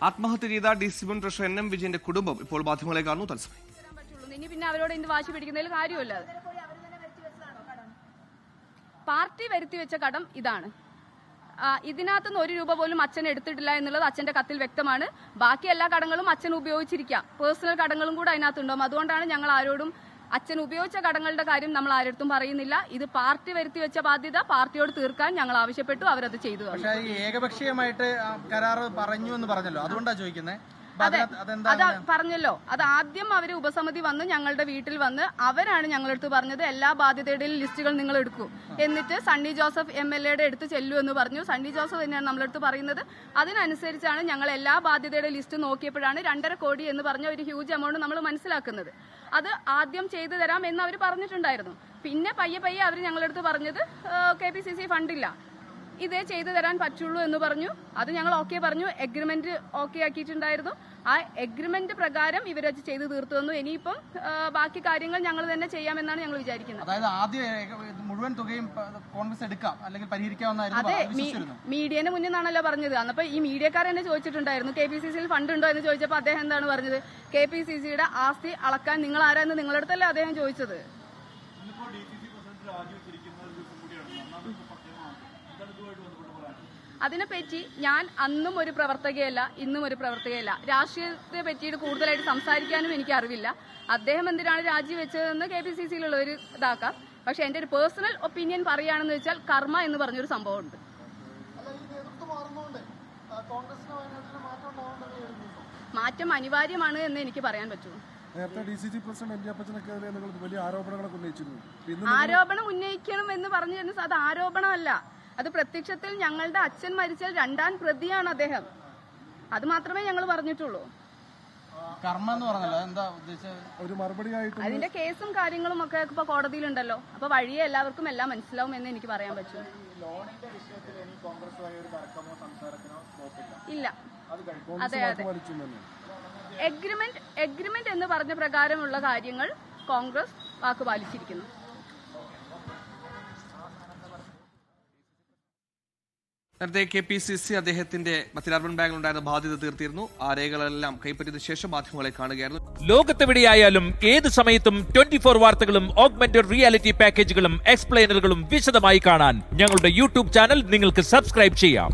ആത്മഹത്യ ചെയ്ത DC മുൻ ട്രഷറർ NM വിജയന്റെ കുടുംബം ഇപ്പോൾ മാധ്യമങ്ങളെ കാണുന്നു. തത്സമയം ഇനി പിന്നെ അവരോട് എന്ത് വാശി പിടിക്കുന്നതിൽ കാര്യമില്ല. പാർട്ടി വരുത്തി വെച്ച കടം ഇതാണ്. ഇതിനകത്തുനിന്ന് 1 രൂപ പോലും അച്ഛൻ എടുത്തിട്ടില്ല എന്നുള്ളത് അച്ഛന്റെ കത്തിൽ വ്യക്തമാണ്. ബാക്കി എല്ലാ കടങ്ങളും അച്ഛൻ ഉപയോഗിച്ചിരിക്കാം. പേഴ്സണൽ കടങ്ങളും കൂടെ അതിനകത്തുണ്ടാവും. അതുകൊണ്ടാണ് ഞങ്ങൾ ആരോടും അച്ഛൻ ഉപയോഗിച്ച കടങ്ങളുടെ കാര്യം നമ്മൾ ആരടുത്തും പറയുന്നില്ല. ഇത് പാർട്ടി വരുത്തി വെച്ച ബാധ്യത പാർട്ടിയോട് തീർക്കാൻ ഞങ്ങൾ ആവശ്യപ്പെട്ടു. അവരത് ചെയ്തു. പക്ഷേ ഈ ഏകപക്ഷീയമായിട്ട് കരാർ പറഞ്ഞു എന്ന് പറഞ്ഞല്ലോ, അതുകൊണ്ടാണ് ചോദിക്കുന്നത്. അത് പറഞ്ഞല്ലോ, അത് ആദ്യം അവര് ഉപസമിതി വന്ന് ഞങ്ങളുടെ വീട്ടിൽ വന്ന് അവരാണ് ഞങ്ങളടുത്ത് പറഞ്ഞത് എല്ലാ ബാധ്യതയുടെയും ലിസ്റ്റുകൾ നിങ്ങൾ എടുക്കൂ, എന്നിട്ട് സണ്ണി ജോസഫ് MLA അടുത്ത് ചെല്ലൂ എന്ന് പറഞ്ഞു. സണ്ണി ജോസഫ് തന്നെയാണ് നമ്മളടുത്ത് പറയുന്നത്. അതിനനുസരിച്ചാണ് ഞങ്ങൾ എല്ലാ ബാധ്യതയുടെ ലിസ്റ്റ് നോക്കിയപ്പോഴാണ് 2.5 കോടി എന്ന് പറഞ്ഞ ഒരു ഹ്യൂജ് എമൗണ്ട് നമ്മൾ മനസ്സിലാക്കുന്നത്. അത് ആദ്യം ചെയ്തു തരാം എന്ന് അവർ പറഞ്ഞിട്ടുണ്ടായിരുന്നു. പിന്നെ പയ്യെ അവർ ഞങ്ങളടുത്ത് പറഞ്ഞത് KPCC ഫണ്ടില്ല, ഇതേ ചെയ്തു തരാൻ പറ്റുള്ളൂ എന്ന് പറഞ്ഞു. അത് ഞങ്ങൾ ഓക്കെ പറഞ്ഞു. എഗ്രിമെന്റ് ഓക്കെ ആക്കിയിട്ടുണ്ടായിരുന്നു. ആ എഗ്രിമെന്റ് പ്രകാരം ഇവരത് ചെയ്തു തീർത്തു തന്നു. ഇനിയിപ്പം ബാക്കി കാര്യങ്ങൾ ഞങ്ങൾ തന്നെ ചെയ്യാമെന്നാണ് ഞങ്ങൾ വിചാരിക്കുന്നത്. അതായത് ആദ്യം മുഴുവൻ തുകയും കോൺഗ്രസ് എടുക്കാം അല്ലെങ്കിൽ പരിഹരിക്കാവുന്ന. അതെ, മീഡിയന് മുന്നിൽ നിന്നാണല്ലോ പറഞ്ഞത്. അന്നപ്പോ ഈ മീഡിയക്കാർ എന്നെ ചോദിച്ചിട്ടുണ്ടായിരുന്നു KPCCയിൽ ഫണ്ട് ഉണ്ടോ എന്ന് ചോദിച്ചപ്പോൾ അദ്ദേഹം എന്താണ് പറഞ്ഞത്? KPCCയുടെ ആസ്തി അളക്കാൻ നിങ്ങൾ ആരാന്ന് നിങ്ങളടുത്തല്ലേ അദ്ദേഹം ചോദിച്ചത്. അതിനെപ്പറ്റി ഞാൻ അന്നും ഒരു പ്രവർത്തകയല്ല, ഇന്നും ഒരു പ്രവർത്തകയല്ല. രാഷ്ട്രീയത്തെ പറ്റിയിട്ട് കൂടുതലായിട്ട് സംസാരിക്കാനും എനിക്ക് അറിവില്ല. അദ്ദേഹം എന്തിനാണ് രാജിവെച്ചതെന്ന് KPCCയിലുള്ളവർ ഇതാക്കാം. പക്ഷെ എൻ്റെ ഒരു പേഴ്സണൽ ഒപ്പീനിയൻ പറയുകയാണെന്ന് വെച്ചാൽ കർമ്മ എന്ന് പറഞ്ഞൊരു സംഭവമുണ്ട്. മാറ്റം അനിവാര്യമാണ് എന്ന് എനിക്ക് പറയാൻ പറ്റുള്ളൂ. ആരോപണം ഉന്നയിക്കണം എന്ന് പറഞ്ഞു തരുന്നത് അത് ആരോപണമല്ല. അത് പ്രത്യക്ഷത്തിൽ ഞങ്ങളുടെ അച്ഛൻ മരിച്ചാൽ 2ാം പ്രതിയാണ് അദ്ദേഹം. അത് മാത്രമേ ഞങ്ങൾ പറഞ്ഞിട്ടുള്ളൂ. അതിന്റെ കേസും കാര്യങ്ങളും ഒക്കെ ഇപ്പൊ കോടതിയിലുണ്ടല്ലോ. അപ്പൊ വഴിയെ എല്ലാവർക്കും എല്ലാം മനസ്സിലാവും എന്ന് എനിക്ക് പറയാൻ പറ്റും. ഇല്ല, അതെ അതെ. എഗ്രിമെന്റ് എന്ന് പറഞ്ഞ പ്രകാരമുള്ള കാര്യങ്ങൾ കോൺഗ്രസ് വാക്ക് പാലിച്ചിരിക്കുന്നു. നേരത്തെ KPCC അദ്ദേഹത്തിന്റെ മത്തിലാർബൻ ബാങ്കിലുണ്ടായിരുന്ന ബാധ്യത തീർത്തിരുന്നു. ആ രേഖകളെല്ലാം കൈപ്പറ്റിയതിനു ശേഷം മാധ്യമങ്ങളെ കാണുകയായിരുന്നു. ലോകത്തെവിടെയായാലും ഏത് സമയത്തും 24 വാർത്തകളും ഓഗ്മെന്റഡ് റിയാലിറ്റി പാക്കേജുകളും എക്സ്പ്ലെയിനറുകളും വിശദമായി കാണാൻ ഞങ്ങളുടെ YouTube ചാനൽ നിങ്ങൾക്ക് സബ്സ്ക്രൈബ് ചെയ്യാം.